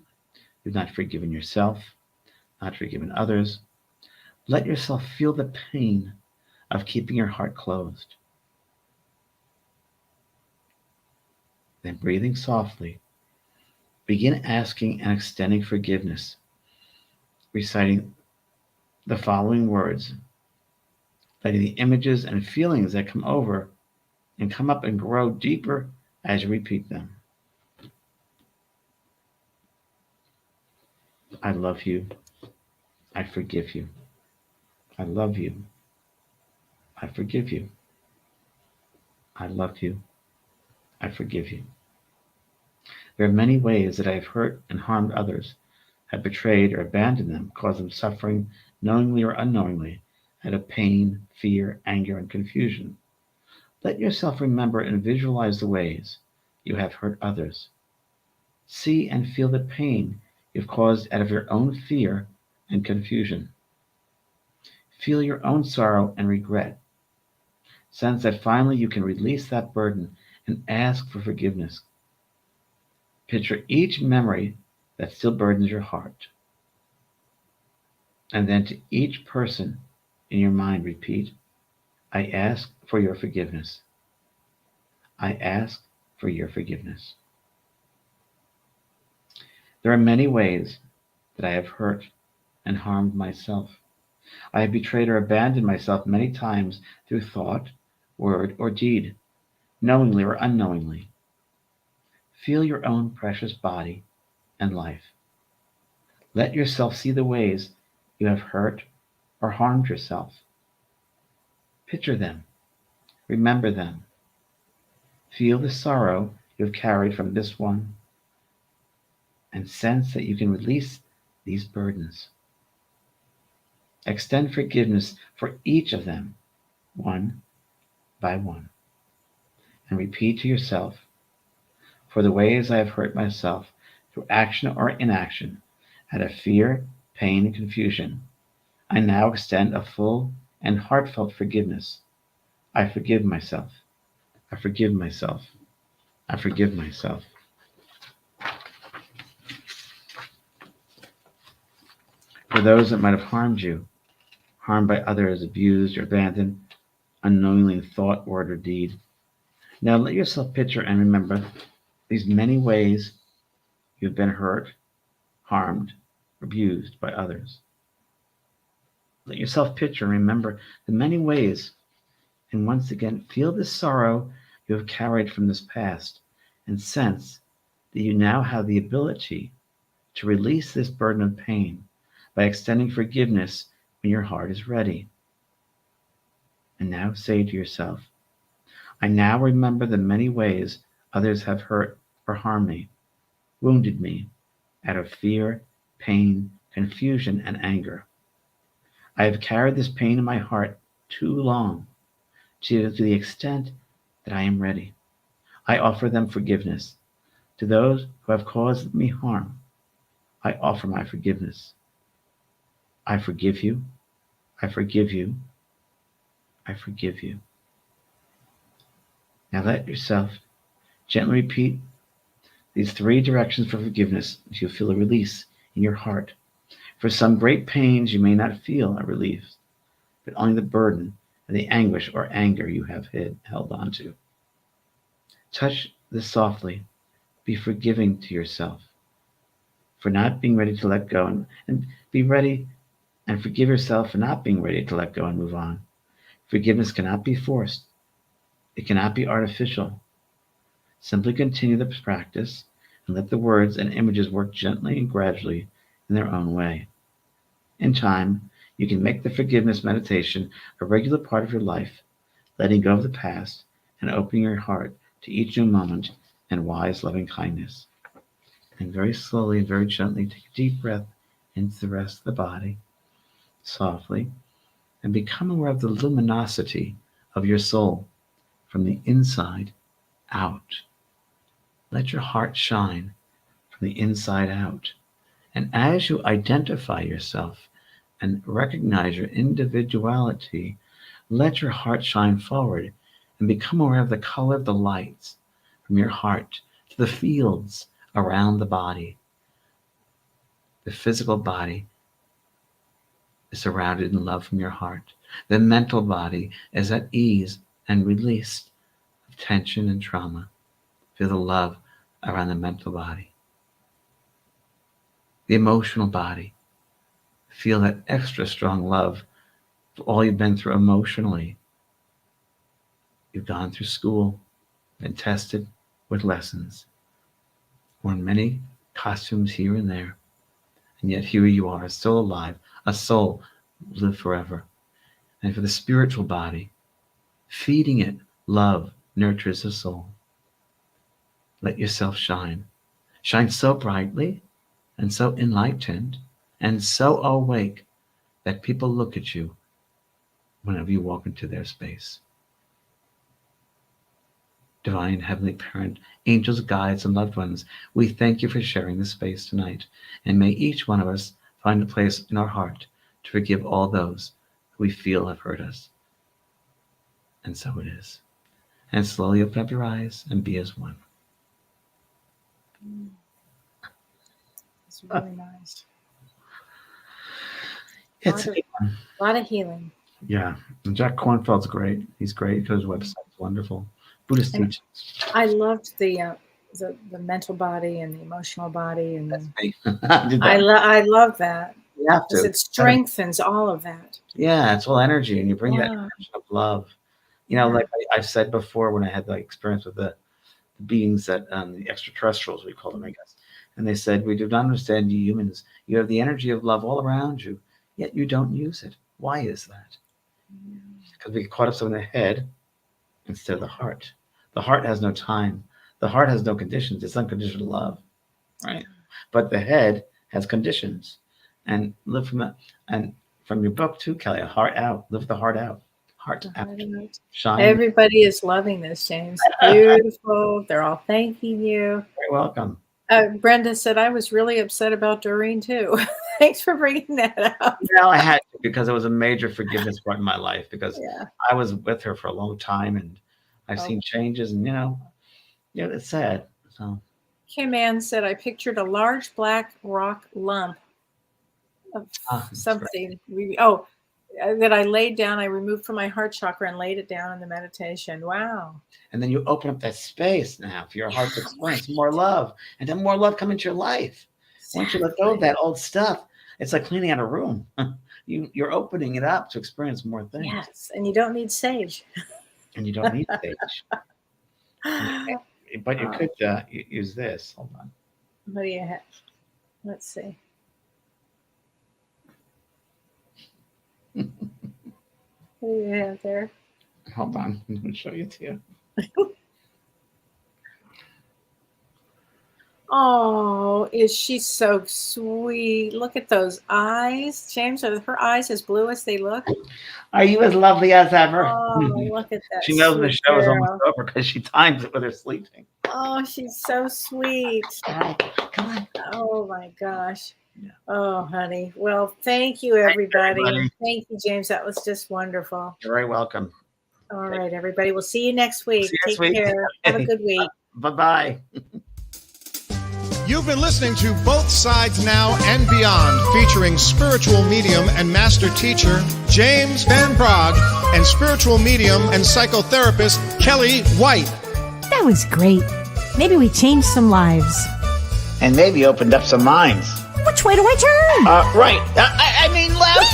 You've not forgiven yourself, not forgiven others. Let yourself feel the pain of keeping your heart closed. Then, breathing softly, begin asking and extending forgiveness, reciting the following words, letting the images and feelings that come over and come up and grow deeper as you repeat them. I love you. I forgive you. I love you. I forgive you. I love you. I forgive you. There are many ways that I have hurt and harmed others, have betrayed or abandoned them, caused them suffering, knowingly or unknowingly, out of pain, fear, anger, and confusion. Let yourself remember and visualize the ways you have hurt others. See and feel the pain you've caused out of your own fear and confusion. Feel your own sorrow and regret. Sense that finally you can release that burden and ask for forgiveness. Picture each memory that still burdens your heart. And then to each person in your mind, repeat, I ask for your forgiveness. I ask for your forgiveness. There are many ways that I have hurt and harmed myself. I have betrayed or abandoned myself many times through thought, word, or deed, knowingly or unknowingly. Feel your own precious body and life. Let yourself see the ways you have hurt or harmed yourself. Picture them. Remember them. Feel the sorrow you have carried from this one and sense that you can release these burdens. Extend forgiveness for each of them, one by one, and repeat to yourself, for the ways I have hurt myself through action or inaction, out of fear, pain, and confusion, I now extend a full and heartfelt forgiveness. I forgive myself. I forgive myself. I forgive myself. For those that might have harmed you, harmed by others, abused or abandoned, unknowingly in thought, word, or deed. Now let yourself picture and remember these many ways you've been hurt, harmed, abused by others. Let yourself picture and remember the many ways, and once again, feel the sorrow you have carried from this past and sense that you now have the ability to release this burden of pain by extending forgiveness when your heart is ready. And now say to yourself, I now remember the many ways others have hurt or harmed me, wounded me, out of fear, pain, confusion, and anger. I have carried this pain in my heart too long to the extent that I am ready. I offer them forgiveness. To those who have caused me harm, I offer my forgiveness. I forgive you. I forgive you. I forgive you. Now let yourself gently repeat these three directions for forgiveness until you feel a release in your heart. For some great pains, you may not feel a relief, but only the burden and the anguish or anger you have held on to. Touch this softly. Be forgiving to yourself for not being ready to let go, and be ready and forgive yourself for not being ready to let go and move on. Forgiveness cannot be forced. It cannot be artificial. Simply continue the practice and let the words and images work gently and gradually in their own way. In time, you can make the forgiveness meditation a regular part of your life, letting go of the past and opening your heart to each new moment and wise loving kindness. And very slowly and very gently take a deep breath into the rest of the body, softly, and become aware of the luminosity of your soul from the inside out. Let your heart shine from the inside out. And as you identify yourself and recognize your individuality, let your heart shine forward and become aware of the color of the lights from your heart to the fields around the body. The physical body is surrounded in love from your heart. The mental body is at ease and released of tension and trauma. Feel the love around the mental body. The emotional body. Feel that extra strong love for all you've been through emotionally. You've gone through school, been tested with lessons, worn many costumes here and there, and yet here you are, still alive, a soul live forever. And for the spiritual body, feeding it love nurtures the soul. Let yourself shine. Shine so brightly and so enlightened and so awake that people look at you whenever you walk into their space. Divine Heavenly Parent, angels, guides, and loved ones, we thank you for sharing this space tonight. And may each one of us find a place in our heart to forgive all those who we feel have hurt us. And so it is. And slowly open up your eyes and be as one. It's really nice. It's a lot of healing. Yeah. And Jack Kornfeld's great. He's great because his website's wonderful. Buddhist And teachings. I loved the mental body and the emotional body, and That's me. I did that. I love that You have because to. it strengthens all of that. Yeah, it's all energy, and you bring that Yeah. energy of love. You know, Yeah. like I've said before, when I had the experience with the beings that the extraterrestrials, we call them, I guess, and they said, "We do not understand you humans. You have the energy of love all around you, yet you don't use it. Why is that? Because we get caught up so in the head instead of the heart. The heart has no time. The heart has no conditions. It's unconditional love, right? But the head has conditions, and live from that. And from your book too, Kellee, heart out. Live the heart out. Heart out. Shine. Everybody is loving this, James. Beautiful. They're all thanking you. Very welcome. Brenda said, I was really upset about Doreen too. Thanks for bringing that up. No, I had to, because it was a major forgiveness part in my life, because Yeah. I was with her for a long time, and I've seen changes, and it's sad. So Kim Ann said, I pictured a large black rock lump of something. That I laid down, I removed from my heart chakra and laid it down in the meditation. Wow. and then you open up that space now for your heart to experience more love, and then more love come into your life. Once you let go of that old stuff, it's like cleaning out a room. You're opening it up to experience more things. Yes, and you don't need sage. And you don't need stage. But you could use this. Hold on. What do you have? Let's see. What do you have there? Hold on. I'm going to show you to you. Oh, is she so sweet? Look at those eyes. James, are her eyes as blue as they look? Are you as lovely as ever? Oh, look at that. She knows the sweet show is girl. almost over because she times it with her sleeping. Oh, she's so sweet. Come on. Oh my gosh. Yeah. Oh, honey. Well, thank you, everybody. everybody. Thank you, James. That was just wonderful. You're very welcome. All right, everybody. We'll see you next week. See you next Take week. care. Have a good week. Bye-bye. You've been listening to Both Sides Now and Beyond, featuring spiritual medium and master teacher James Van Praagh and spiritual medium and psychotherapist Kellee White. That was great. Maybe we changed some lives. And maybe opened up some minds. Which way do I turn? Right. I mean left.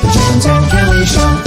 The James and Kellee Show.